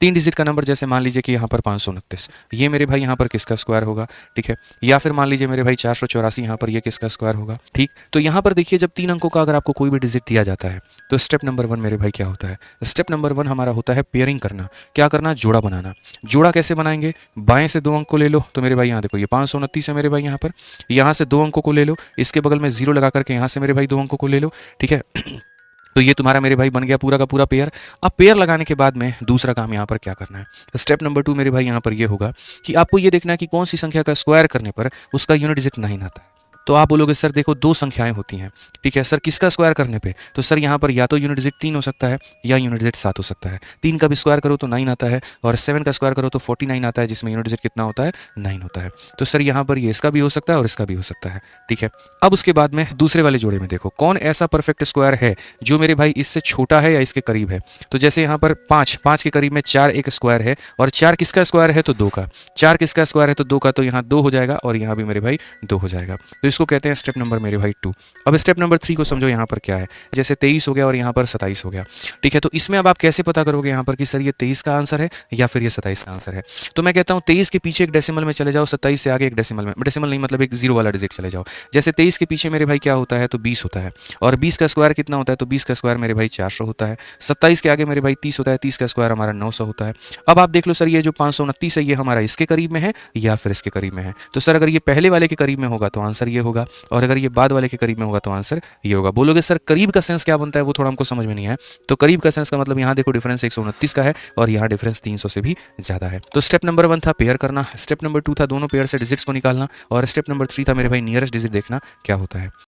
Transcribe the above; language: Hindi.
3 डिजिट का नंबर जैसे मान लीजिए कि यहाँ पर 529, ये मेरे भाई यहाँ पर किसका स्क्वायर होगा, ठीक है। या फिर मान लीजिए मेरे भाई 484, यहाँ पर ये किसका स्क्वायर होगा, ठीक। तो यहाँ पर देखिए जब 3 अंकों का अगर आपको कोई भी डिजिट दिया जाता है तो स्टेप नंबर 1 मेरे भाई क्या होता है, स्टेप नंबर 1 हमारा होता है पेयरिंग करना। क्या करना, जोड़ा बनाना। जोड़ा कैसे बनाएंगे, बाएं से 2 अंक को ले लो, तो मेरे भाई यहाँ देखो ये 529 है मेरे भाई, यहाँ से 2 अंकों को ले लो, इसके बगल में 0 लगा करके यहाँ से मेरे भाई 2 अंकों को ले लो, ठीक है। तो ये तुम्हारा मेरे भाई बन गया पूरा का पूरा पेयर। अब पेयर लगाने के बाद में दूसरा काम यहाँ पर क्या करना है, स्टेप नंबर 2 मेरे भाई यहाँ पर ये होगा कि आपको ये देखना है कि कौन सी संख्या का स्क्वायर करने पर उसका यूनिट डिजिट 9 आता है। तो आप बोलोगे सर देखो 2 संख्याएं होती हैं, ठीक है सर, किसका स्क्वायर करने पे, तो सर यहाँ पर या तो यूनिट डिजिट 3 हो सकता है या यूनिट डिजिट 7 हो सकता है। 3 का भी स्क्वायर करो तो 9 आता है, और 7 का स्क्वायर करो तो 49 आता है, जिसमें यूनिट डिजिट कितना होता है, 9 होता है। तो सर यहाँ पर ये इसका भी हो सकता है और इसका भी हो सकता है, ठीक है। अब उसके बाद में दूसरे वाले जोड़े में देखो कौन ऐसा परफेक्ट स्क्वायर है जो मेरे भाई इससे छोटा है या इसके करीब है। तो जैसे यहाँ पर 5 के करीब में 4 एक स्क्वायर है, और 4 किसका स्क्वायर है, तो 2 का। 4 किसका स्क्वायर है, तो 2 का, तो यहाँ 2 हो जाएगा और यहाँ भी मेरे भाई 2 हो जाएगा। तो इसको कहते हैं स्टेप नंबर मेरे भाई 2। अब स्टेप नंबर 3 को समझो, यहाँ पर क्या है, जैसे 23 हो गया और यहाँ पर 27 हो गया, ठीक है। तो इसमें अब आप कैसे पता करोगे यहाँ पर कि सर ये 23 का आंसर है या फिर ये 27 का आंसर है। तो मैं कहता हूँ 23 के पीछे एक डेसिमल में चले जाओ, 27 से आगे एक डेसिमल में, डेसिमल नहीं मतलब एक 0 वाला डिजिट चले जाओ। जैसे 23 के पीछे मेरे भाई क्या होता है, तो 20 होता है, और 20 का स्क्वायर कितना होता है, तो 20 का स्क्वायर मेरे भाई 400 होता है। 27 के आगे मेरे भाई 30 होता है, 30 का स्क्वायर हमारा 900 होता है। अब आप देख लो सर ये जो 529 है ये हमारा इसके करीब में है या फिर इसके करीब में है। तो सर अगर ये पहले वाले के करीब में होगा तो आंसर ये होगा, और अगर ये बाद वाले के करीब में होगा तो आंसर ये होगा। बोलोगे सर करीब का सेंस क्या बनता है, वो थोड़ा हमको समझ में नहीं है। तो करीब का सेंस का मतलब यहाँ देखो डिफरेंस 129 का है और यहाँ डिफरेंस 300 से भी ज्यादा है। तो स्टेप नंबर 1 था पेयर करना, स्टेप नंबर 2 था दोनों पेयर से डिजिट्स को निकालना, और स्टेप नंबर 3 था मेरे भाई नियरेस्ट डिजिट देखना क्या होता है।